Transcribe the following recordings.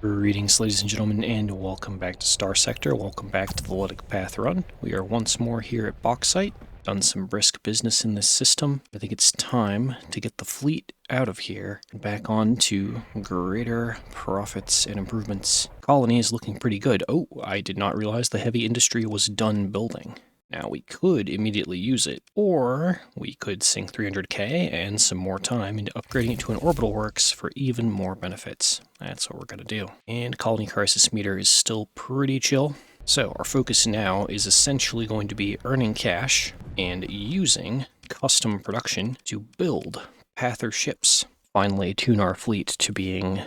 Greetings, ladies and gentlemen, and welcome back to Starsector. Welcome back to the Lytic Path run. We are once more here at Bauxite. Done some brisk business in this system. I think it's time to get the fleet out of here and back on to greater profits and improvements. Colony is looking pretty good. Oh, I did not realize the heavy industry was done building. Now, we could immediately use it, or we could sink 300k and some more time into upgrading it to an orbital works for even more benefits. That's what we're going to do. And colony crisis meter is still pretty chill. So our focus now is essentially going to be earning cash and using custom production to build Pather ships. Finally, tune our fleet to being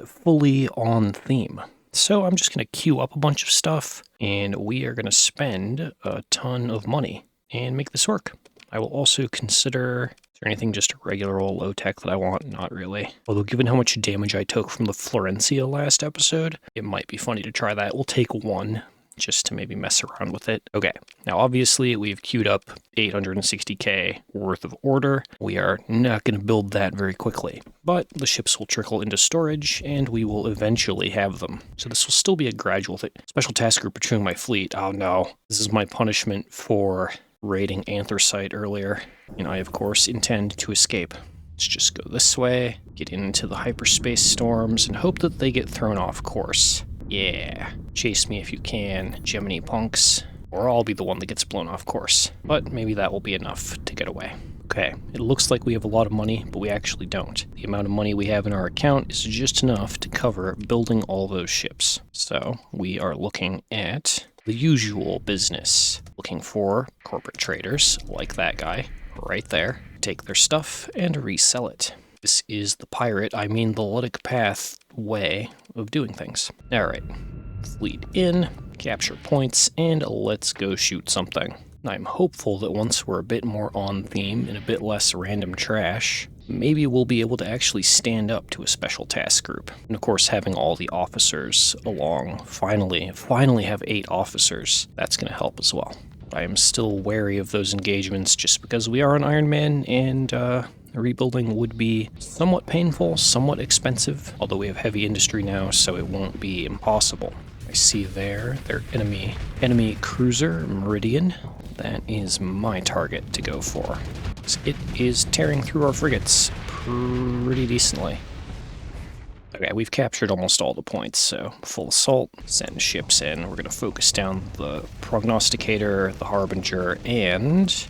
fully on theme. So I'm just going to queue up a bunch of stuff, and we are going to spend a ton of money and make this work. I will also consider, is there anything just regular old low tech that I want? Not really. Although given how much damage I took from the Florencia last episode, it might be funny to try that. We'll take one, just to maybe mess around with it. Okay, now obviously we've queued up 860k worth of order. We are not going to build that very quickly, but the ships will trickle into storage and we will eventually have them. So this will still be a gradual thing. Special task group patrolling my fleet. Oh no, this is my punishment for raiding Anthracite earlier, and I of course intend to escape. Let's just go this way, get into the hyperspace storms, and hope that they get thrown off course. Yeah, chase me if you can, Gemini punks, or I'll be the one that gets blown off course. But maybe that will be enough to get away. Okay, it looks like we have a lot of money, but we actually don't. The amount of money we have in our account is just enough to cover building all those ships. So we are looking at the usual business, looking for corporate traders like that guy right there, take their stuff and resell it. This is the pirate, I mean the Lytic Path way of doing things. Alright, fleet in, capture points, and let's go shoot something. I'm hopeful that once we're a bit more on theme and a bit less random trash, maybe we'll be able to actually stand up to a special task group. And of course, having all the officers along, finally have 8 officers, that's going to help as well. I am still wary of those engagements just because we are on Ironman, and rebuilding would be somewhat painful, somewhat expensive, although we have heavy industry now, so it won't be impossible. I see their enemy cruiser, Meridian. That is my target to go for. It is tearing through our frigates pretty decently. Okay, we've captured almost all the points, so full assault, send ships in. We're going to focus down the Prognosticator, the Harbinger, and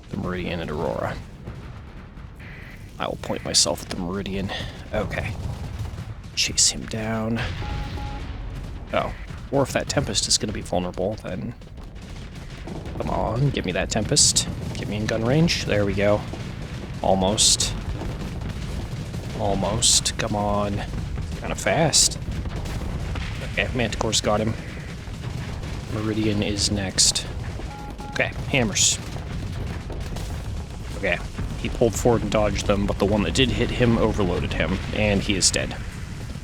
the Meridian and Aurora. I will point myself at the Meridian. Okay. Chase him down. Oh, or if that Tempest is going to be vulnerable, then... Come on, give me that Tempest. Get me in gun range. There we go. Almost. Almost. Come on. Kind of fast. Okay, Manticore's got him. Meridian is next. Okay, hammers. Okay. He pulled forward and dodged them, but the one that did hit him overloaded him, and he is dead.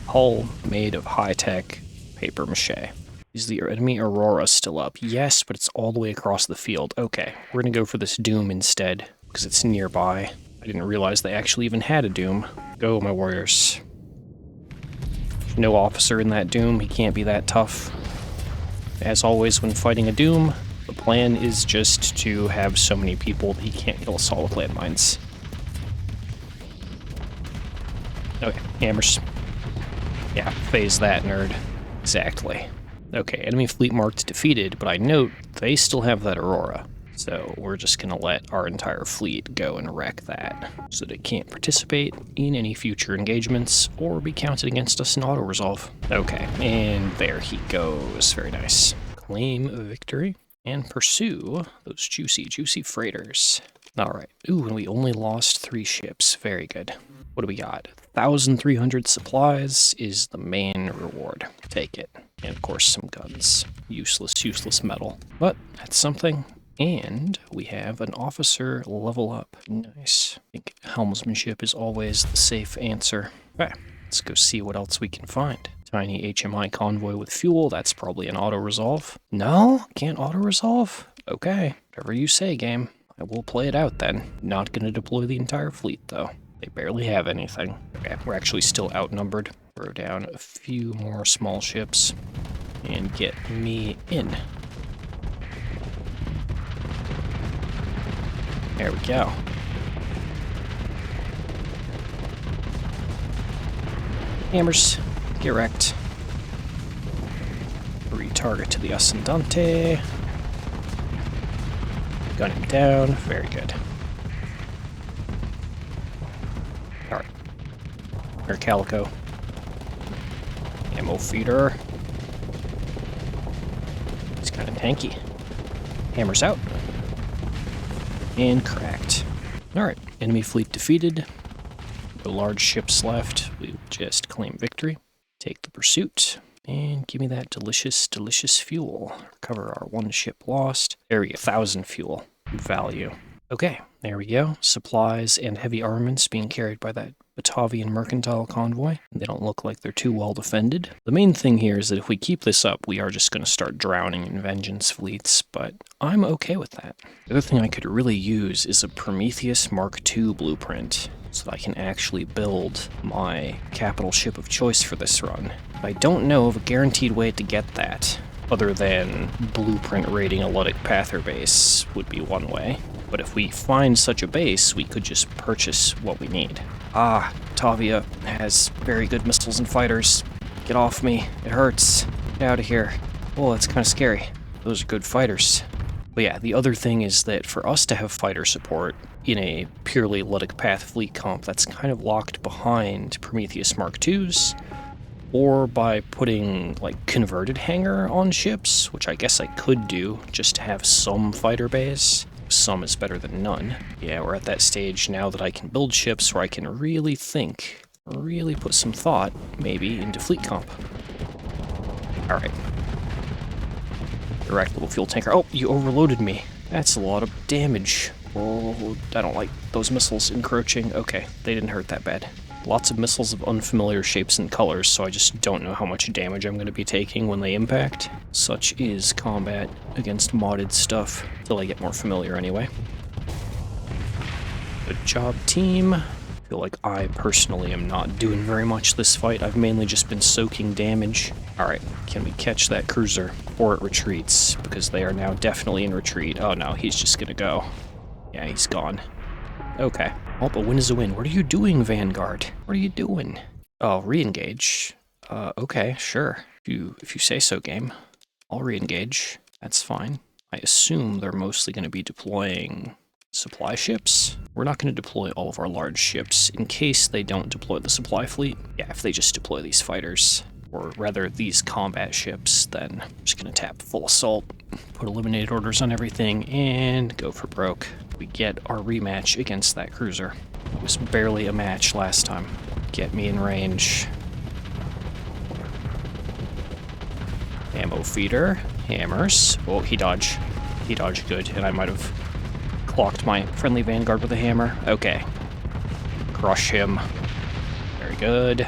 Hull made of high-tech paper mache. Is the enemy Aurora still up? Yes, but it's all the way across the field. Okay, we're gonna go for this Doom instead, because it's nearby. I didn't realize they actually even had a Doom. Go, my warriors. There's no officer in that Doom, he can't be that tough. As always, when fighting a Doom, the plan is just to have so many people that he can't kill us all with landmines. Okay, hammers. Yeah, phase that, nerd. Exactly. Okay, enemy fleet marked defeated, but I note they still have that Aurora. So we're just gonna let our entire fleet go and wreck that, so that it can't participate in any future engagements or be counted against us in auto-resolve. Okay, and there he goes. Very nice. Claim victory. And pursue those juicy freighters. Alright. Ooh, and we only lost 3 ships. Very good. What do we got? 1,300 supplies is the main reward. Take it. And of course some guns. Useless metal. But that's something. And we have an officer level up. Nice. I think helmsmanship is always the safe answer. Okay, let's go see what else we can find. Tiny HMI convoy with fuel, that's probably an auto-resolve. No? Can't auto-resolve? Okay, whatever you say, game. I will play it out then. Not gonna deploy the entire fleet, though. They barely have anything. Okay, we're actually still outnumbered. throw down a few more small ships and get me in. There we go. Hammers, get wrecked. Retarget to the Ascendante. Gun him down, very good. Alright. Air Calico. Ammo feeder. He's kind of tanky. Hammers out. And cracked. Alright, enemy fleet defeated. No large ships left. We'll just claim victory. Take the pursuit. And give me that delicious, delicious fuel. Recover our 1 ship lost. There we go, 1,000 fuel value. Okay, there we go. Supplies and heavy armaments being carried by that Batavian mercantile convoy. They don't look like they're too well defended. The main thing here is that if we keep this up, we are just going to start drowning in vengeance fleets, but I'm okay with that. The other thing I could really use is a Prometheus Mark II blueprint, so that I can actually build my capital ship of choice for this run. I don't know of a guaranteed way to get that, other than blueprint raiding a Ludic Pather base would be one way. But if we find such a base, we could just purchase what we need. Ah, Batavia has very good missiles and fighters. Get off me, it hurts. Get out of here. Oh, that's kind of scary. Those are good fighters. But yeah, the other thing is that for us to have fighter support in a purely Ludic Path fleet comp, that's kind of locked behind Prometheus Mark IIs, or by putting, like, converted hangar on ships, which I guess I could do, just to have some fighter base. Some is better than none. Yeah, we're at that stage now that I can build ships where I can really think, really put some thought, maybe, into fleet comp. Alright. Direct little fuel tanker. Oh, you overloaded me. That's a lot of damage. Oh, I don't like those missiles encroaching. Okay, they didn't hurt that bad. Lots of missiles of unfamiliar shapes and colors, so I just don't know how much damage I'm going to be taking when they impact. Such is combat against modded stuff, till I get more familiar anyway. Good job, team. I feel like I personally am not doing very much this fight. I've mainly just been soaking damage. Alright, can we catch that cruiser? Or it retreats, because they are now definitely in retreat. Oh no, he's just gonna go. Yeah, he's gone. Okay. Oh, a win is a win. What are you doing, Vanguard? What are you doing? Oh, re-engage. Okay, sure. If you say so, game. I'll re-engage. That's fine. I assume they're mostly going to be deploying supply ships. We're not going to deploy all of our large ships in case they don't deploy the supply fleet. Yeah, if they just deploy these fighters, or rather these combat ships, then I'm just going to tap full assault, put eliminate orders on everything, and go for broke. We get our rematch against that cruiser. It was barely a match last time. Get me in range. Ammo feeder. Hammers. Oh, he dodged. He dodged good, and I might have clocked my friendly Vanguard with a hammer. Okay. Crush him. Very good.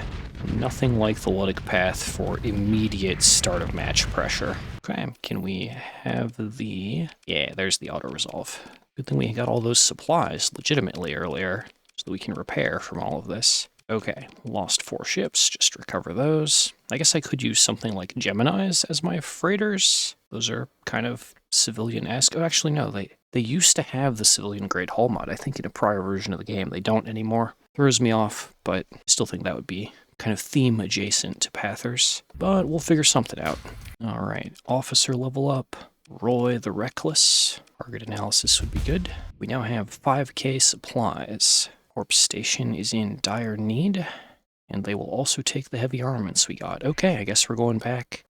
Nothing like the Ludic Path for immediate start of match pressure. Okay, can we have the... Yeah, there's the auto-resolve. Good thing we got all those supplies legitimately earlier, so that we can repair from all of this. Okay, lost 4 ships, just recover those. I guess I could use something like Geminis as my freighters. Those are kind of civilian-esque. Oh, actually, no, they used to have the civilian-grade hull mod, I think, in a prior version of the game. They don't anymore. Throws me off, but I still think that would be kind of theme-adjacent to Pathers. But we'll figure something out. Alright, officer level up. Roy the Reckless. Target analysis would be good. We now have 5k supplies. Corp Station is in dire need, and they will also take the heavy armaments we got. Okay, I guess we're going back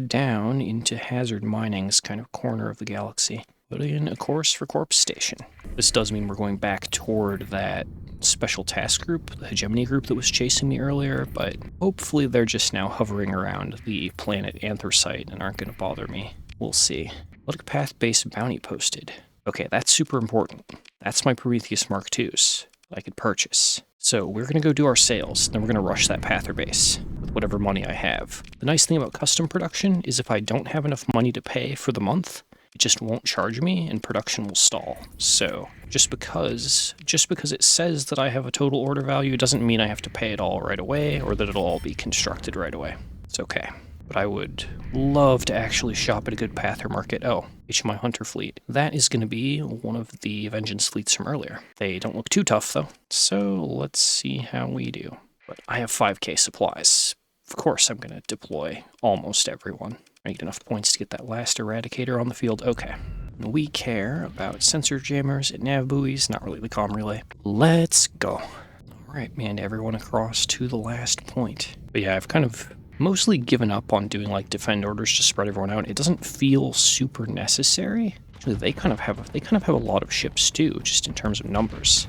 down into hazard mining's kind of corner of the galaxy. Put in a course for Corp Station. This does mean we're going back toward that special task group, the hegemony group that was chasing me earlier, but hopefully they're just now hovering around the planet Anthracite and aren't going to bother me. We'll see. Ludic Path base bounty posted. Okay, that's super important. That's my Prometheus Mark IIs that I could purchase. So we're going to go do our sales, then we're going to rush that Pather base with whatever money I have. The nice thing about custom production is if I don't have enough money to pay for the month, it just won't charge me and production will stall. So just because it says that I have a total order value, it doesn't mean I have to pay it all right away or that it'll all be constructed right away. It's okay. But I would love to actually shop at a good Pather market. Oh, HMI Hunter fleet. That is going to be one of the Vengeance fleets from earlier. They don't look too tough, though. So let's see how we do. But I have 5k supplies. Of course, I'm going to deploy almost everyone. I need enough points to get that last Eradicator on the field. Okay. We care about sensor jammers and nav buoys, not really the comm relay. Let's go. All right, man, everyone across to the last point. But yeah, I've kind of mostly given up on doing like defend orders to spread everyone out. It doesn't feel super necessary. Actually, they kind of have a lot of ships too, just in terms of numbers.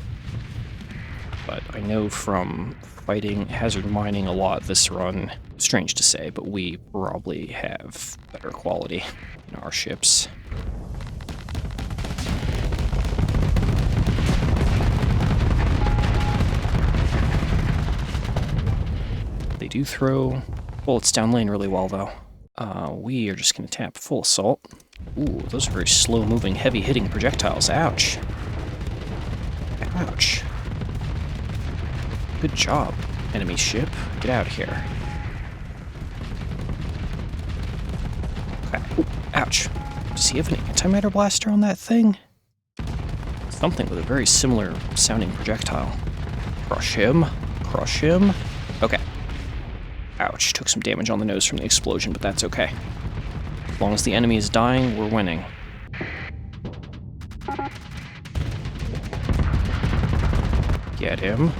But I know from fighting hazard mining a lot this run, strange to say, but we probably have better quality in our ships. They do throw bullets down lane really well, though. We are just going to tap full assault. Ooh, those are very slow-moving, heavy-hitting projectiles. Ouch. Ouch. Good job, enemy ship. Get out of here. Okay. Ooh, ouch. Does he have an antimatter blaster on that thing? Something with a very similar sounding projectile. Crush him. Crush him. Okay. Ouch, took some damage on the nose from the explosion, but that's okay. As long as the enemy is dying, we're winning. Get him.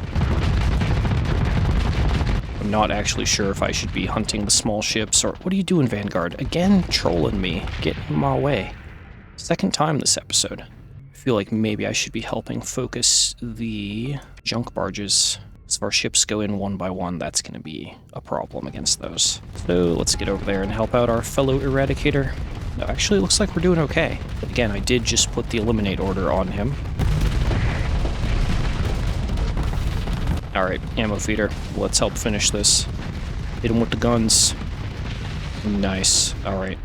I'm not actually sure if I should be hunting the small ships, or what are you doing, Vanguard? Again, trolling me. Get in my way. Second time this episode. I feel like maybe I should be helping focus the junk barges. If our ships go in one by one, that's going to be a problem against those. So let's get over there and help out our fellow Eradicator. No, actually, it looks like we're doing okay. But again, I did just put the eliminate order on him. Alright, ammo feeder. Let's help finish this. Hit him with the guns. Nice. Alright.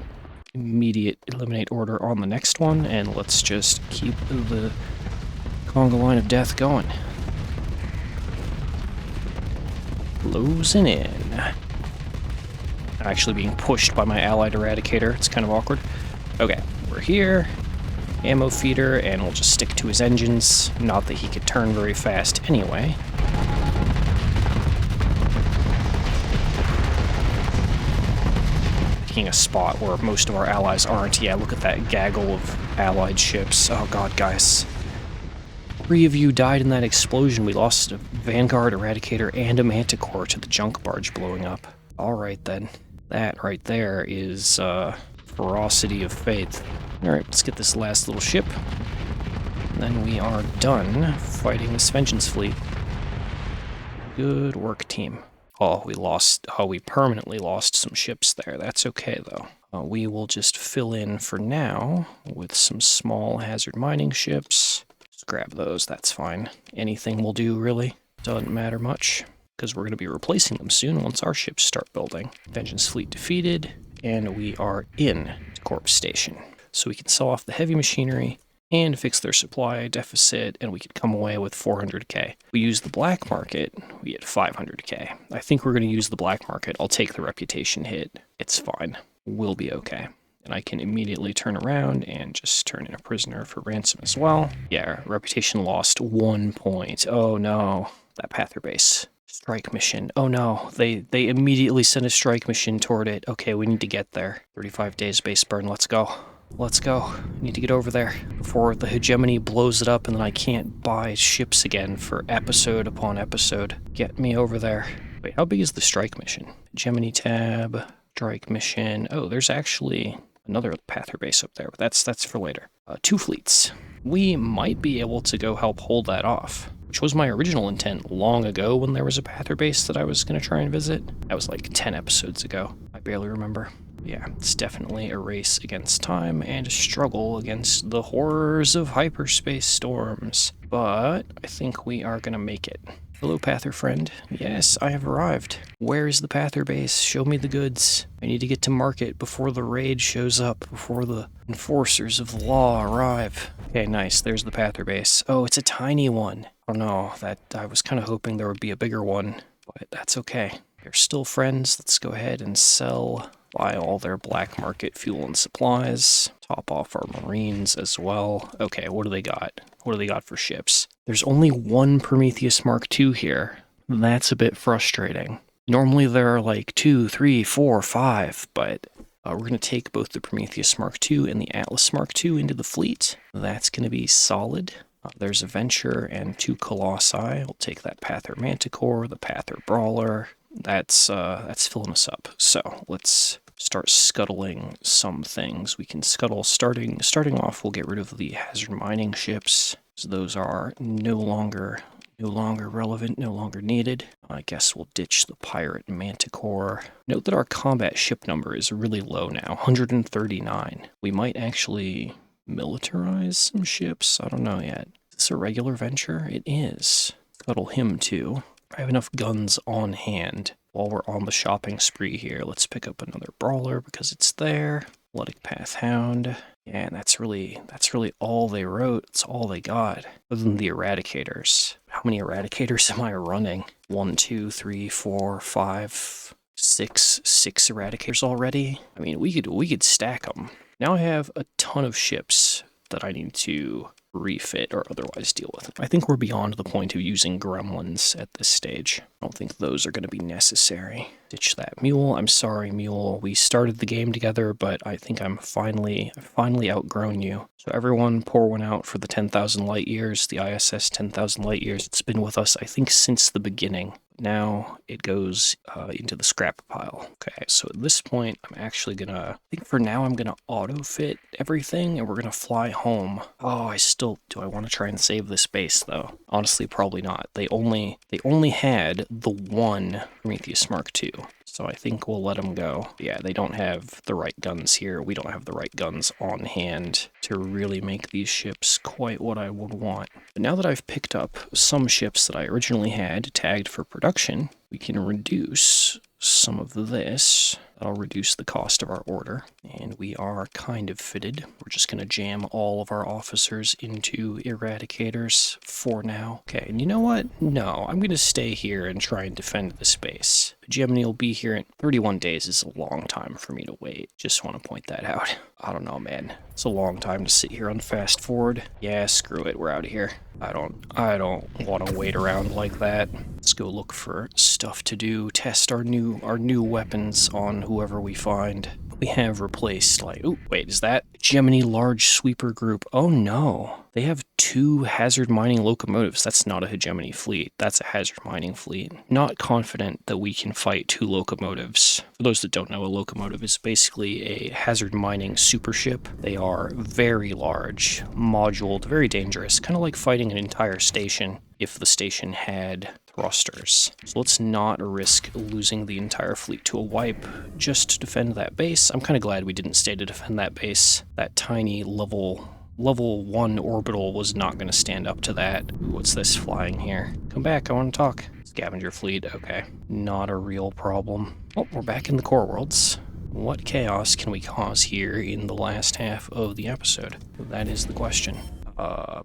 Immediate eliminate order on the next one, and let's just keep the conga line of death going. Closing in. I'm actually being pushed by my allied Eradicator. It's kind of awkward. Okay, we're here. Ammo feeder, and we'll just stick to his engines. Not that he could turn very fast anyway. Picking a spot where most of our allies aren't. Yeah, look at that gaggle of allied ships. Oh god, guys. 3 of you died in that explosion. We lost a Vanguard, Eradicator, and a Manticore to the junk barge blowing up. Alright then. That right there is, ferocity of faith. Alright, let's get this last little ship. And then we are done fighting this Vengeance fleet. Good work, team. Oh, we permanently lost some ships there. That's okay, though. We will just fill in for now with some small hazard mining ships. Just grab those, that's fine. Anything will do, really. Doesn't matter much, because we're going to be replacing them soon once our ships start building. Vengeance fleet defeated, and we are in Corp Station. So we can sell off the heavy machinery and fix their supply deficit, and we could come away with 400k. We use the black market, we get 500k. I think we're going to use the black market. I'll take the reputation hit. It's fine. We'll be okay. And I can immediately turn around and just turn in a prisoner for ransom as well. Yeah, reputation lost 1 point. Oh no, that Pather base. Strike mission. Oh no, they immediately sent a strike mission toward it. Okay, we need to get there. 35 days base burn, let's go. Let's go. I need to get over there before the hegemony blows it up and then I can't buy ships again for episode upon episode. Get me over there. Wait, how big is the strike mission? Hegemony tab, strike mission. Oh, there's actually another Pather base up there, but that's for later. 2 fleets. We might be able to go help hold that off, which was my original intent long ago when there was a Pather base that I was going to try and visit. That was like 10 episodes ago. I barely remember. Yeah, it's definitely a race against time and a struggle against the horrors of hyperspace storms. But I think we are going to make it. Hello, Pather friend. Yes, I have arrived. Where is the Pather base? Show me the goods. I need to get to market before the raid shows up, before the enforcers of the law arrive. Okay, nice. There's the Pather base. Oh, it's a tiny one. Oh no, I was kind of hoping there would be a bigger one, but that's okay. They're still friends. Let's go ahead and sell, buy all their black market fuel and supplies, top off our Marines as well. Okay, what do they got? What do they got for ships? There's only one Prometheus Mark II here. That's a bit frustrating. Normally there are like 2, 3, 4, 5, but we're going to take both the Prometheus Mark II and the Atlas Mark II into the fleet. That's going to be solid. There's a Venture and 2 Colossi. We'll take that Pather Manticore, the Pather Brawler. That's filling us up. So let's start scuttling some things. We can scuttle starting off. We'll get rid of the hazard mining ships. So those are no longer relevant, no longer needed. I guess we'll ditch the Pirate Manticore. Note that our combat ship number is really low now, 139. We might actually militarize some ships. I don't know yet. Is this a regular Venture? It is. Scuttle him too. I have enough guns on hand. While we're on the shopping spree here, let's pick up another Brawler because it's there. Athletic Path Hound. Yeah, and that's really all they wrote. It's all they got. Other than the Eradicators. How many Eradicators am I running? 1, 2, 3, 4, 5, 6. 6 Eradicators already? I mean, we could stack them. Now I have a ton of ships that I need to refit or otherwise deal with. I think we're beyond the point of using gremlins at this stage. I don't think those are going to be necessary. Ditch that Mule. I'm sorry, Mule. We started the game together, but I think I've finally outgrown you. So everyone pour one out for the 10,000 light years, the ISS 10,000 light years. It's been with us, I think, since the beginning. Now it goes into the scrap pile. Okay, so at this point, I'm actually gonna, I think for now, I'm gonna auto-fit everything, and we're gonna fly home. Oh, do I want to try and save this base, though? Honestly, probably not. They only had the one Prometheus Mark II. So I think we'll let them go. Yeah, they don't have the right guns here. We don't have the right guns on hand to really make these ships quite what I would want. But now that I've picked up some ships that I originally had tagged for production, we can reduce some of this. That'll reduce the cost of our order. And we are kind of fitted. We're just going to jam all of our officers into Eradicators for now. Okay, and you know what? No, I'm going to stay here and try and defend this base. Gemini will be here in 31 days is a long time for me to wait. Just want to point that out. I don't know, man. It's a long time to sit here on fast forward. Yeah, screw it. We're out of here. I don't want to wait around like that. Let's go look for stuff to do. Test our new weapons on whoever we find. We have replaced, like, oh, wait, is that Gemini Large Sweeper Group? Oh no, they have 2 hazard mining locomotives. That's not a hegemony fleet. That's a hazard mining fleet. Not confident that we can fight 2 locomotives. For those that don't know, a locomotive is basically a hazard mining super ship. They are very large, moduled, very dangerous, kind of like fighting an entire station if the station had thrusters. So let's not risk losing the entire fleet to a wipe just to defend that base. I'm kind of glad we didn't stay to defend that base. That tiny level 1 orbital was not going to stand up to that. Ooh, what's this flying here? Come back, I want to talk. Scavenger fleet, okay. Not a real problem. Oh, we're back in the core worlds. What chaos can we cause here in the last half of the episode? That is the question.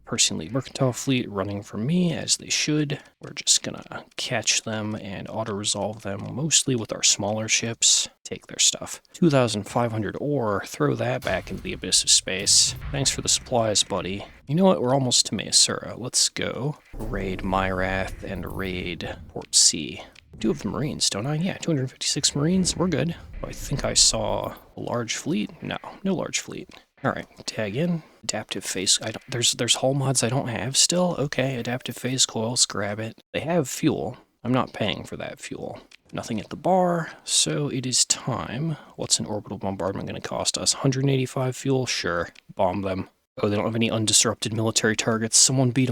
Personally, Mercantile Fleet running for me, as they should. We're just gonna catch them and auto-resolve them, mostly with our smaller ships. Take their stuff. 2,500 ore, throw that back into the abyss of space. Thanks for the supplies, buddy. You know what, we're almost to Measura. Let's go raid Myrath and raid Port C. I do have the Marines, don't I? Yeah, 256 Marines, we're good. I think I saw a large fleet. No large fleet. All right, tag in. Adaptive phase. There's hull mods I don't have still. Okay, adaptive phase coils. Grab it. They have fuel. I'm not paying for that fuel. Nothing at the bar, so it is time. What's an orbital bombardment going to cost us? 185 fuel. Sure, bomb them. Oh, they don't have any undisrupted military targets. Someone beat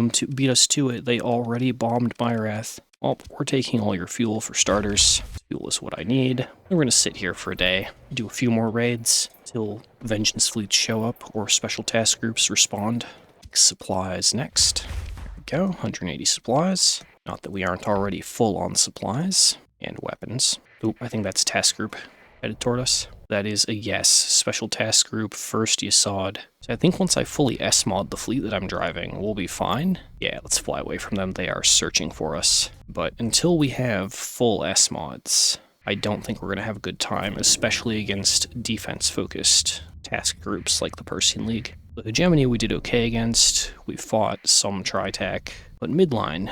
us to it. They already bombed Myrath. Well, we're taking all your fuel for starters. Fuel is what I need. We're going to sit here for a day, do a few more raids till vengeance fleets show up or special task groups respond. Supplies next. There we go, 180 supplies. Not that we aren't already full on supplies and weapons. Oop, I think that's task group headed toward us. That is a yes. Special task group, first Yasod. So I think once I fully S-mod the fleet that I'm driving, we'll be fine. Yeah, let's fly away from them. They are searching for us. But until we have full S-mods, I don't think we're going to have a good time, especially against defense-focused task groups like the Persian League. The hegemony we did okay against. We fought some Tri-Tac. But midline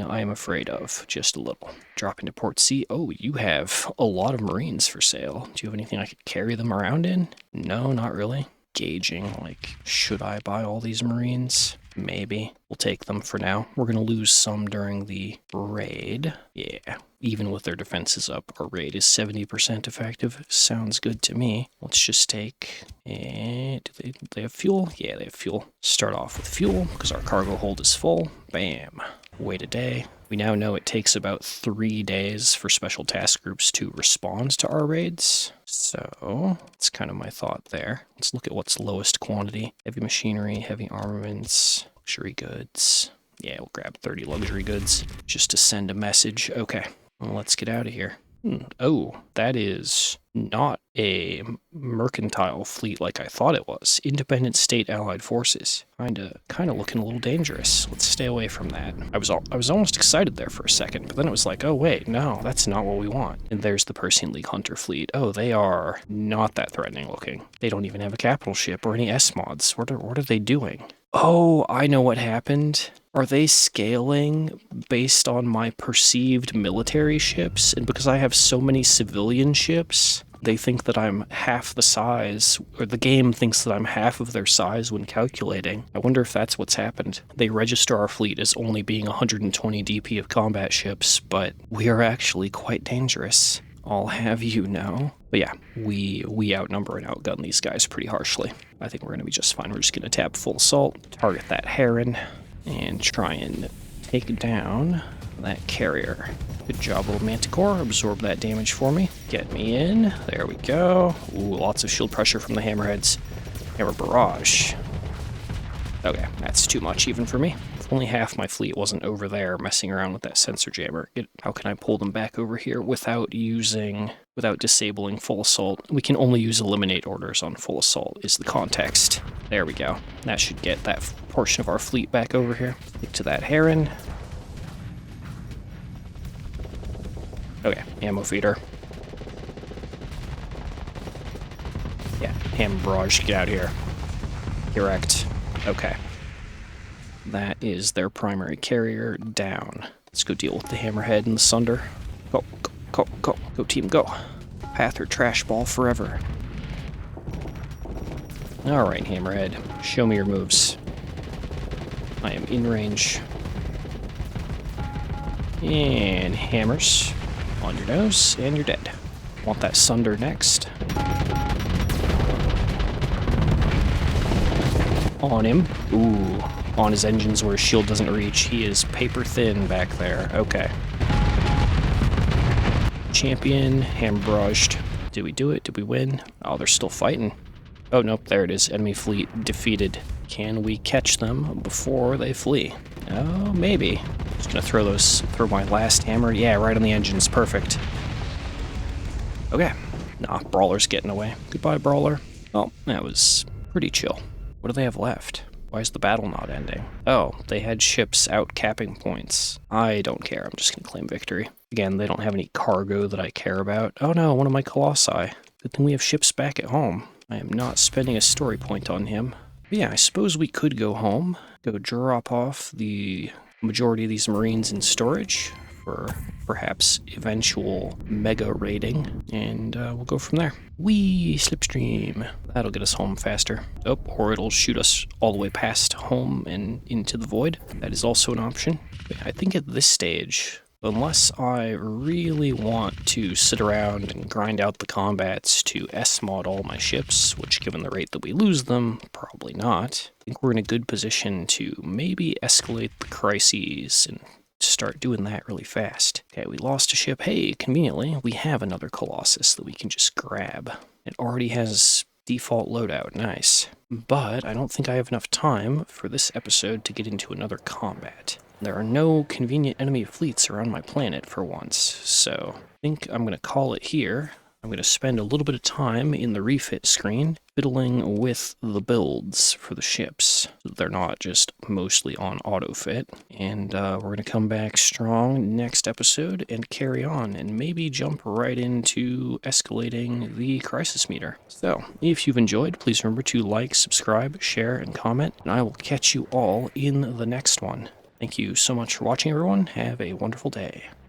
I am afraid of, just a little. Drop into Port C. Oh, you have a lot of Marines for sale. Do you have anything I could carry them around in? No, not really. Gauging, like, should I buy all these Marines? Maybe. We'll take them for now. We're going to lose some during the raid. Yeah, even with their defenses up, our raid is 70% effective. Sounds good to me. Let's just take... do they have fuel? Yeah, they have fuel. Start off with fuel, because our cargo hold is full. Bam. Wait a day. We now know it takes about 3 days for special task groups to respond to our raids. So, that's kind of my thought there. Let's look at what's lowest quantity. Heavy machinery, heavy armaments, luxury goods. Yeah, we'll grab 30 luxury goods just to send a message. Okay, well, let's get out of here. Oh, that is not a mercantile fleet like I thought it was. Independent State Allied Forces. Kinda looking a little dangerous. Let's stay away from that. I was almost excited there for a second, but then it was like, oh wait, no, that's not what we want. And there's the Persian League Hunter fleet. Oh, they are not that threatening looking. They don't even have a capital ship or any S-mods. What are they doing? Oh, I know what happened. Are they scaling based on my perceived military ships? And because I have so many civilian ships, they think that I'm half the size, or the game thinks that I'm half of their size when calculating. I wonder if that's what's happened. They register our fleet as only being 120 DP of combat ships, but we are actually quite dangerous. I'll have you know. But yeah, we outnumber and outgun these guys pretty harshly. I think we're going to be just fine. We're just going to tap full assault, target that Heron, and try and take down that carrier. Good job, little Manticore. Absorb that damage for me. Get me in. There we go. Ooh, lots of shield pressure from the hammerheads. Hammer barrage. Okay, that's too much even for me. If only half my fleet wasn't over there messing around with that sensor jammer. How can I pull them back over here without disabling full assault? We can only use eliminate orders on full assault is the context. There we go. That should get that portion of our fleet back over here. Stick to that Heron. Okay, ammo feeder. Yeah, hammer barrage, get out of here. Correct. Okay. That is their primary carrier down. Let's go deal with the hammerhead and the sunder. Go, go, go, go. Go team, go. Path or trash ball forever. Alright, hammerhead. Show me your moves. I am in range. And hammers. On your nose, and you're dead. Want that sunder next. On him. Ooh. On his engines where his shield doesn't reach. He is paper thin back there. Okay. Champion, hammer barraged. Did we do it? Did we win? Oh, they're still fighting. Oh, nope, there it is. Enemy fleet defeated. Can we catch them before they flee? Oh, maybe. Just gonna throw my last hammer. Yeah, right on the engines. Perfect. Okay. Nah, Brawler's getting away. Goodbye, Brawler. Oh, that was pretty chill. What do they have left? Why is the battle not ending? Oh, they had ships out capping points. I don't care. I'm just gonna claim victory. Again, they don't have any cargo that I care about. Oh no, one of my Colossi. Good thing we have ships back at home. I am not spending a story point on him. But yeah, I suppose we could go home, go drop off the majority of these Marines in storage for perhaps eventual mega raiding, and we'll go from there. Whee! Slipstream. That'll get us home faster. Oh, or it'll shoot us all the way past home and into the void. That is also an option. But I think at this stage, unless I really want to sit around and grind out the combats to S-mod all my ships, which given the rate that we lose them, probably not, I think we're in a good position to maybe escalate the crises and start doing that really fast. Okay, we lost a ship. Hey, conveniently, we have another Colossus that we can just grab. It already has default loadout. Nice. But I don't think I have enough time for this episode to get into another combat. There are no convenient enemy fleets around my planet for once, so I think I'm going to call it here. I'm going to spend a little bit of time in the refit screen fiddling with the builds for the ships, so they're not just mostly on autofit. And we're going to come back strong next episode and carry on and maybe jump right into escalating the crisis meter. So, if you've enjoyed, please remember to like, subscribe, share, and comment, and I will catch you all in the next one. Thank you so much for watching, everyone. Have a wonderful day.